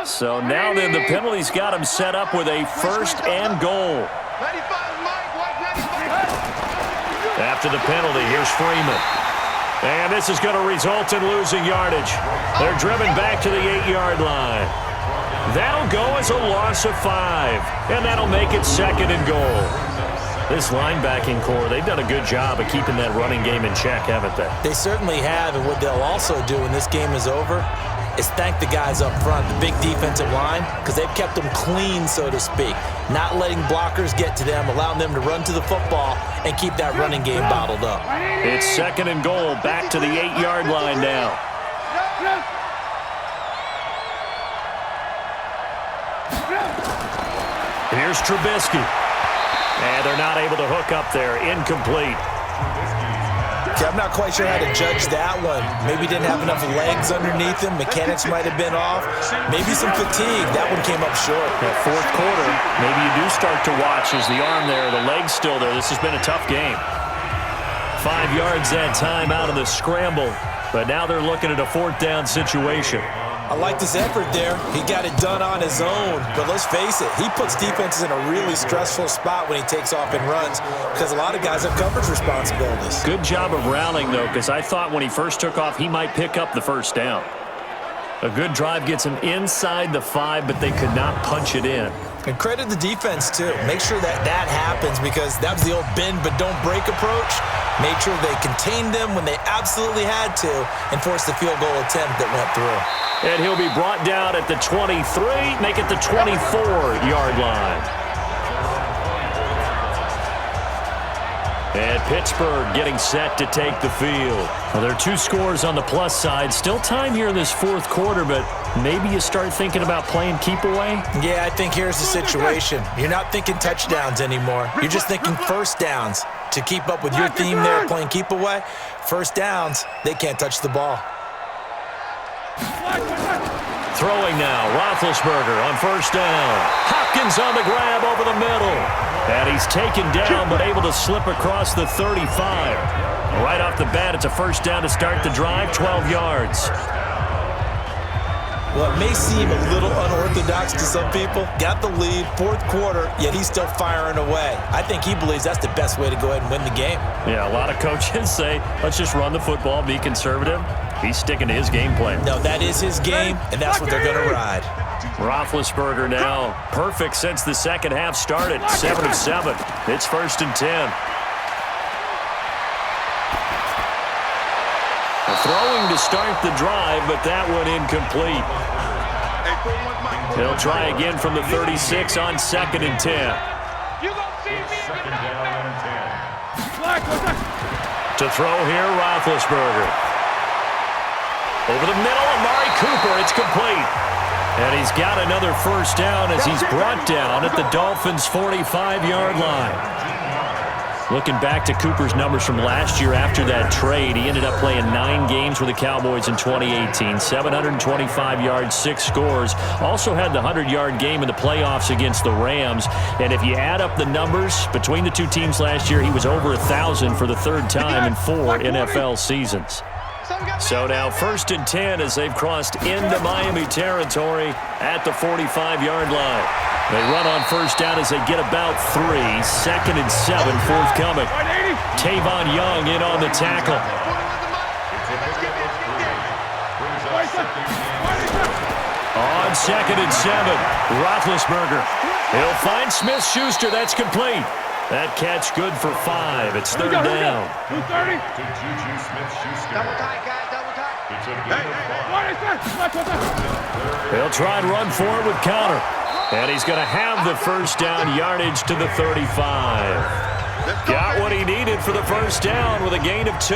So now then, the penalty's got him set up with a 1st and goal. After the penalty, here's Freeman. And this is going to result in losing yardage. They're driven back to the 8-yard line. That'll go as a loss of 5. And that'll make it 2nd and goal. This linebacking core, they've done a good job of keeping that running game in check, haven't they? They certainly have, and what they'll also do when this game is over is thank the guys up front, the big defensive line, because they've kept them clean, so to speak. Not letting blockers get to them, allowing them to run to the football and keep that running game bottled up. It's 2nd and goal, back to the 8-yard line now. Here's Trubisky. And they're not able to hook up there. Incomplete. Okay, I'm not quite sure how to judge that one. Maybe didn't have enough legs underneath him. Mechanics might have been off. Maybe some fatigue. That one came up short. That fourth quarter, maybe you do start to watch as the arm there, the leg's still there. This has been a tough game. 5 yards that time out of the scramble. But now they're looking at a 4th down situation. I like his effort there. He got it done on his own. But let's face it, he puts defenses in a really stressful spot when he takes off and runs because a lot of guys have coverage responsibilities. Good job of rallying, though, because I thought when he first took off, he might pick up the first down. A good drive gets him inside the 5, but they could not punch it in. And credit the defense, too. Make sure that happens because that was the old bend but don't break approach. Made sure they contained them when they absolutely had to and forced the field goal attempt that went through. And he'll be brought down at the 23, make it the 24-yard line. And Pittsburgh getting set to take the field. Well, there are 2 scores on the plus side. Still time here in this 4th quarter, but maybe you start thinking about playing keep away? Yeah, I think here's the situation. You're not thinking touchdowns anymore. You're just thinking first downs. To keep up with your theme there, playing keep away, first downs, they can't touch the ball. Throwing now, Roethlisberger on first down. Hopkins on the grab over the middle. And he's taken down but able to slip across the 35. Right off the bat, it's a first down to start the drive, 12 yards. Well, it may seem a little unorthodox to some people. Got the lead, 4th quarter, yet he's still firing away. I think he believes that's the best way to go ahead and win the game. Yeah, a lot of coaches say, let's just run the football, be conservative. He's sticking to his game plan. No, that is his game, and that's what they're going to ride. Roethlisberger now perfect since the second half started. 7 of 7. It's 1st and 10. Throwing to start the drive, but that one incomplete. He'll try again from the 36 on 2nd and 10. To throw here, Roethlisberger. Over the middle, Amari Cooper, it's complete. And he's got another first down as he's brought down at the Dolphins' 45-yard line. Looking back to Cooper's numbers from last year after that trade, he ended up playing 9 games with the Cowboys in 2018. 725 yards, 6 scores. Also had the 100-yard game in the playoffs against the Rams. And if you add up the numbers between the 2 teams last year, he was over 1,000 for the 3rd time in 4 NFL seasons. So now 1st and 10 as they've crossed into Miami territory at the 45-yard line. They run on first down as they get about 3. 2nd and 7 forthcoming. Tavon Young in on the tackle. On 2nd and 7, Roethlisberger. He'll find Smith-Schuster. That's complete. That catch good for 5. It's 3rd down. He'll try and run forward with Conner. And he's going to have the first down, yardage to the 35. Got what he needed for the first down with a gain of 2.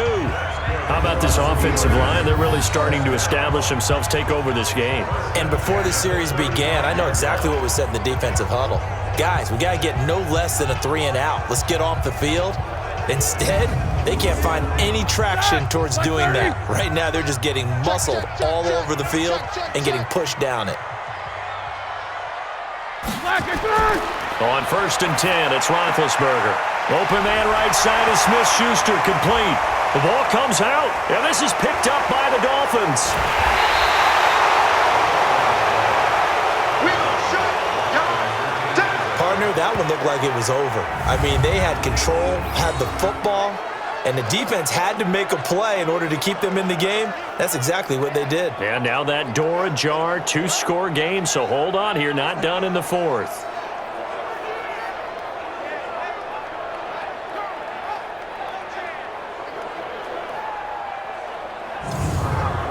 How about this offensive line? They're really starting to establish themselves, take over this game. And before the series began, I know exactly what was said in the defensive huddle. Guys, we got to get no less than a 3 and out. Let's get off the field. Instead, they can't find any traction towards doing that. Right now, they're just getting muscled all over the field and getting pushed down it. On 1st and 10, it's Roethlisberger. Open man right side is Smith-Schuster, complete. The ball comes out, and this is picked up by the Dolphins. Partner, that one looked like it was over. I mean, they had control, had the football, and the defense had to make a play in order to keep them in the game. That's exactly what they did. And now that door ajar, 2-score game, so hold on here, not done in the 4th.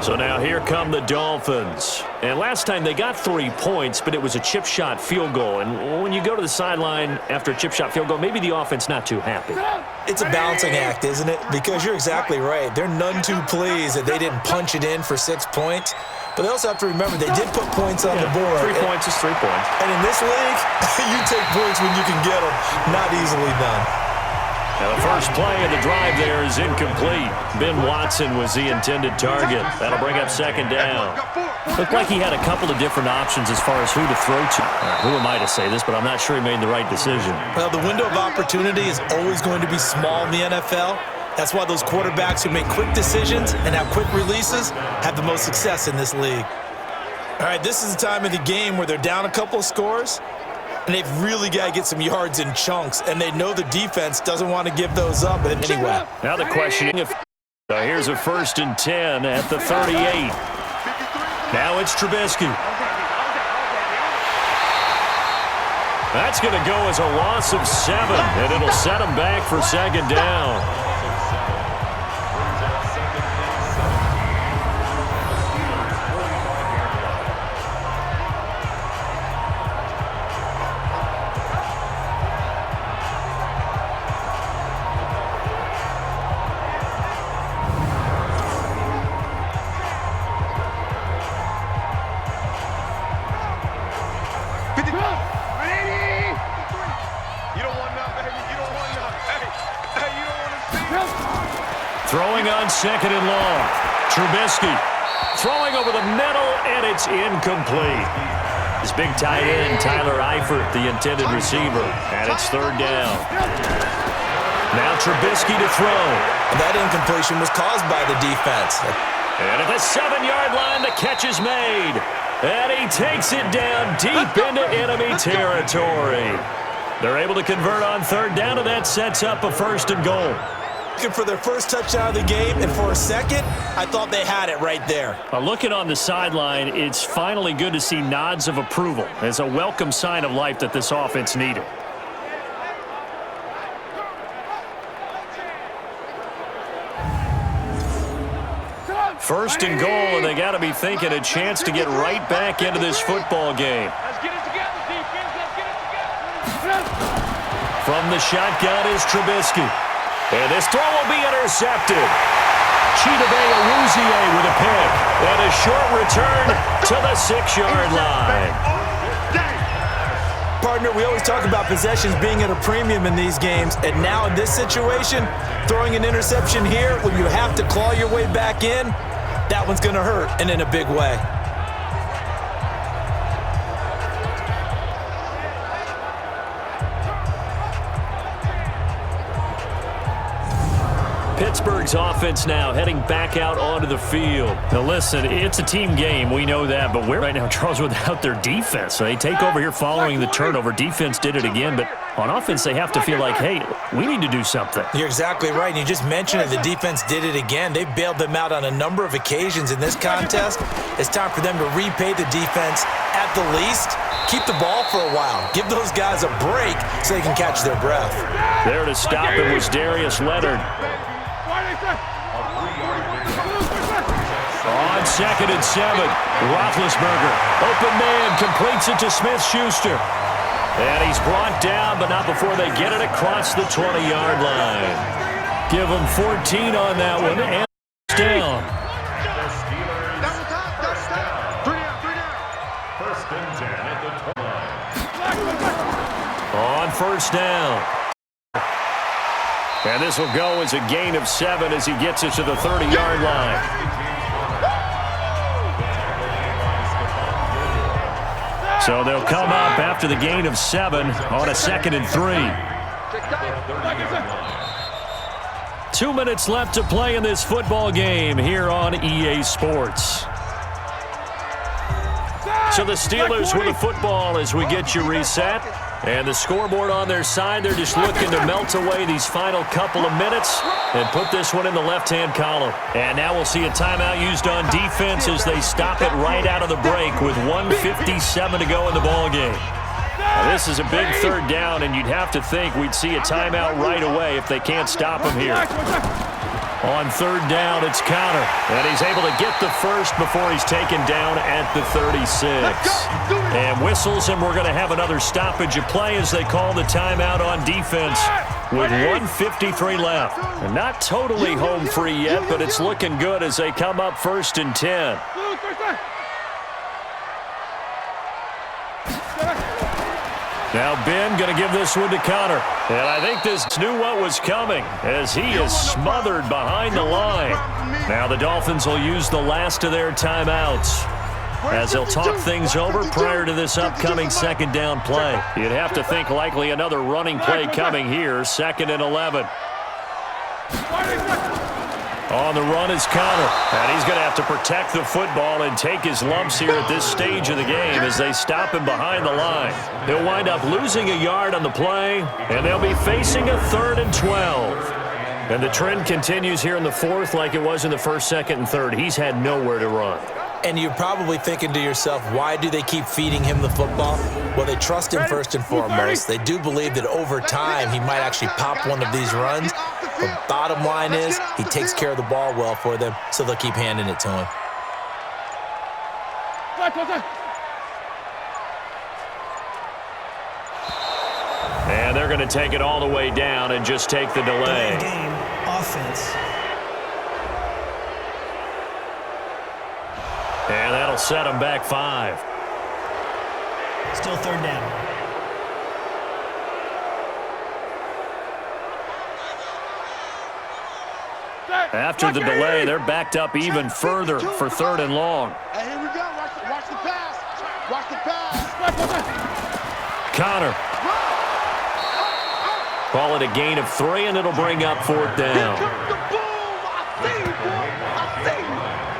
So now here come the Dolphins. And last time they got 3 points, but it was a chip shot field goal. And when you go to the sideline after a chip shot field goal, maybe the offense not too happy. It's a balancing act, isn't it? Because you're exactly right. They're none too pleased that they didn't punch it in for 6 points. But they also have to remember they did put points on the board. 3 points is 3 points. And in this league, you take points when you can get them. Not easily done. Now the first play of the drive there is incomplete. Ben Watson was the intended target. That'll bring up second down. Looked like he had a couple of different options as far as who to throw to. Who am I to say this, but I'm not sure he made the right decision. Well, the window of opportunity is always going to be small in the NFL. That's why those quarterbacks who make quick decisions and have quick releases have the most success in this league. All right, this is the time of the game where they're down a couple of scores, and they've really got to get some yards in chunks, and they know the defense doesn't want to give those up anyway. Now the question, here's a 1st and 10 at the 38. Now it's Trubisky. That's going to go as a loss of 7, and it'll set him back for second down. Throwing on 2nd and long. Trubisky throwing over the middle, and it's incomplete. His big tight end, Tyler Eifert, the intended receiver, and it's 3rd down. Now Trubisky to throw. That incompletion was caused by the defense. And at the 7-yard line, the catch is made. And he takes it down deep into enemy territory. They're able to convert on 3rd down, and that sets up a 1st and goal. Looking for their first touchdown of the game, and for a second, I thought they had it right there. Looking on the sideline, it's finally good to see nods of approval. It's a welcome sign of life that this offense needed. First and goal, and they got to be thinking a chance to get right back into this football game. Let's get it together, defense. Let's get it together. From the shotgun is Trubisky. And this throw will be intercepted. Chidobe Awuzie with a pick. And a short return to the 6-yard line. Partner, we always talk about possessions being at a premium in these games. And now in this situation, throwing an interception here when you have to claw your way back in, that one's going to hurt, and in a big way. Pittsburgh's offense now heading back out onto the field. Now listen, it's a team game. We know that, but we're right now, Charles, without their defense. So they take over here following the turnover. Defense did it again, but on offense they have to feel like, hey, we need to do something. You're exactly right. And you just mentioned it. The defense did it again. They bailed them out on a number of occasions in this contest. It's time for them to repay the defense at the least. Keep the ball for a while. Give those guys a break so they can catch their breath. There to stop it was Darius Leonard. On 2nd and 7, Roethlisberger, open man, completes it to Smith-Schuster. And he's brought down, but not before they get it across the 20-yard line. Give him 14 on that one, and down. On 1st down. And this will go as a gain of 7 as he gets it to the 30-yard line. So they'll come up after the gain of 7 on a 2nd and 3. 2 minutes left to play in this football game here on EA Sports. So the Steelers with the football as we get you reset. And the scoreboard on their side, they're just looking to melt away these final couple of minutes and put this one in the left-hand column. And now we'll see a timeout used on defense as they stop it right out of the break with 1:57 to go in the ballgame. Now, this is a big third down, and you'd have to think we'd see a timeout right away if they can't stop him here. On third down, it's Conner, and he's able to get the first before he's taken down at the 36. And whistles, and we're going to have another stoppage of play as they call the timeout on defense with 1:53 left. And not totally home free yet, but it's looking good as they come up 1st and 10. Now Ben going to give this one to Conner. And I think this knew what was coming as he is smothered behind the line. Now the Dolphins will use the last of their timeouts as they'll talk things over prior to this upcoming second down play. You'd have to think likely another running play coming here, 2nd and 11. On the run is Conner, and he's going to have to protect the football and take his lumps here at this stage of the game as they stop him behind the line. He'll wind up losing a yard on the play, and they'll be facing a 3rd and 12. And the trend continues here in the 4th like it was in the 1st, 2nd, and 3rd. He's had nowhere to run. And you're probably thinking to yourself, why do they keep feeding him the football? Well, they trust him first and foremost. They do believe that over time he might actually pop one of these runs. But bottom line is he takes care of the ball well for them, so they'll keep handing it to him. And they're going to take it all the way down and just take the delay. Game, offense. And that'll set them back 5. Still 3rd down. After the delay, they're backed up even further for 3rd and long. Hey, here we go. Watch the pass. Watch the pass. Conner. Call it a gain of 3, and it'll bring up 4th down.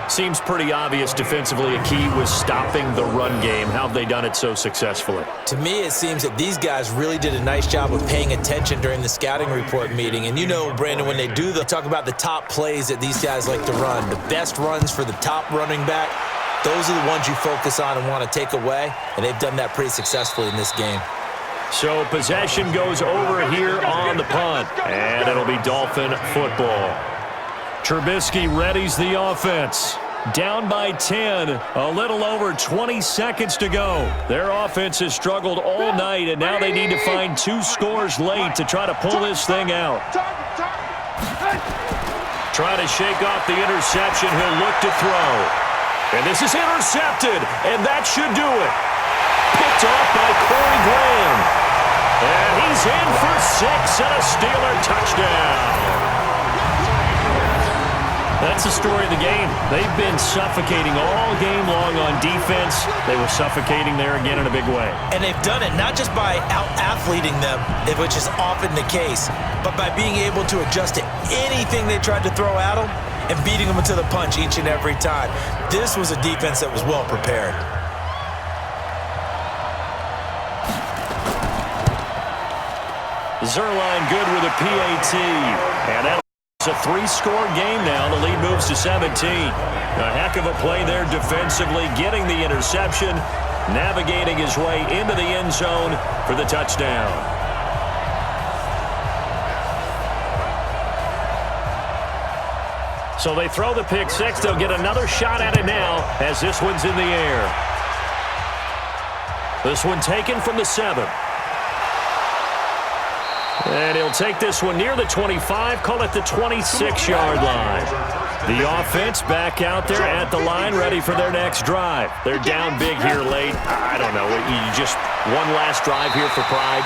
Seems pretty obvious defensively a key was stopping the run game. How have they done it so successfully? To me, it seems that these guys really did a nice job of paying attention during the scouting report meeting. And you know, Brandon, when they do, they talk about the top plays that these guys like to run. The best runs for the top running back, those are the ones you focus on and want to take away. And they've done that pretty successfully in this game. So possession goes over here on the punt. And it'll be Dolphin football. Trubisky readies the offense. Down by 10, a little over 20 seconds to go. Their offense has struggled all night, and now they need to find 2 scores late to try to pull this thing out. Trying to shake off the interception. He'll look to throw. And this is intercepted, and that should do it. Picked off by Corey Graham. And he's in for 6 and a Steeler touchdown. That's the story of the game. They've been suffocating all game long on defense. They were suffocating there again in a big way. And they've done it not just by out-athleting them, which is often the case, but by being able to adjust to anything they tried to throw at them and beating them to the punch each and every time. This was a defense that was well prepared. Zerline good with a PAT. And that It's a 3-score game now. The lead moves to 17. A heck of a play there defensively, getting the interception, navigating his way into the end zone for the touchdown. So they throw the pick 6. They'll get another shot at it now as this one's in the air. This one taken from the 7. And he'll take this one near the 25, call it the 26-yard line. The offense back out there at the line, ready for their next drive. They're down big here late. I don't know, you just one last drive here for pride.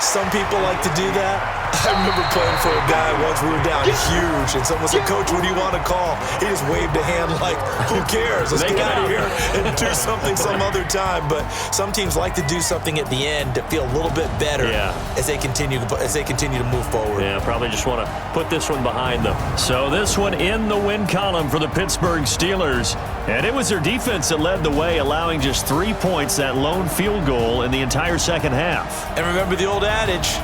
Some people like to do that. I remember playing for a guy once. We were down huge, and someone said, "Coach, what do you want to call?" He just waved a hand like, "Who cares? Let's get out of here and do something some other time." But some teams like to do something at the end to feel a little bit better as they continue to move forward. Yeah, probably just want to put this one behind them. So this one in the win column for the Pittsburgh Steelers. And it was their defense that led the way, allowing just 3 points, that lone field goal in the entire second half. And remember the old adage,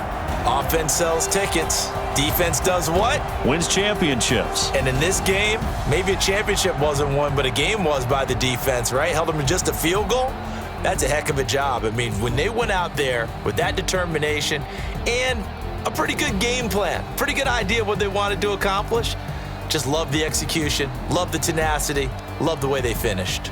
offense sells tickets, defense does what? Wins championships. And in this game, maybe a championship wasn't won, but a game was by the defense, right? Held them to just a field goal. That's a heck of a job. I mean, when they went out there with that determination and a pretty good game plan, pretty good idea of what they wanted to accomplish, just love the execution, love the tenacity, love the way they finished.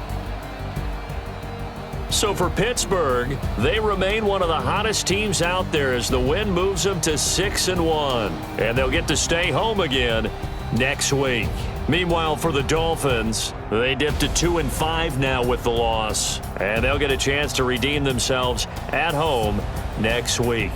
So for Pittsburgh, they remain one of the hottest teams out there as the win moves them to 6-1. And they'll get to stay home again next week. Meanwhile, for the Dolphins, they dipped to 2-5 now with the loss. And they'll get a chance to redeem themselves at home next week.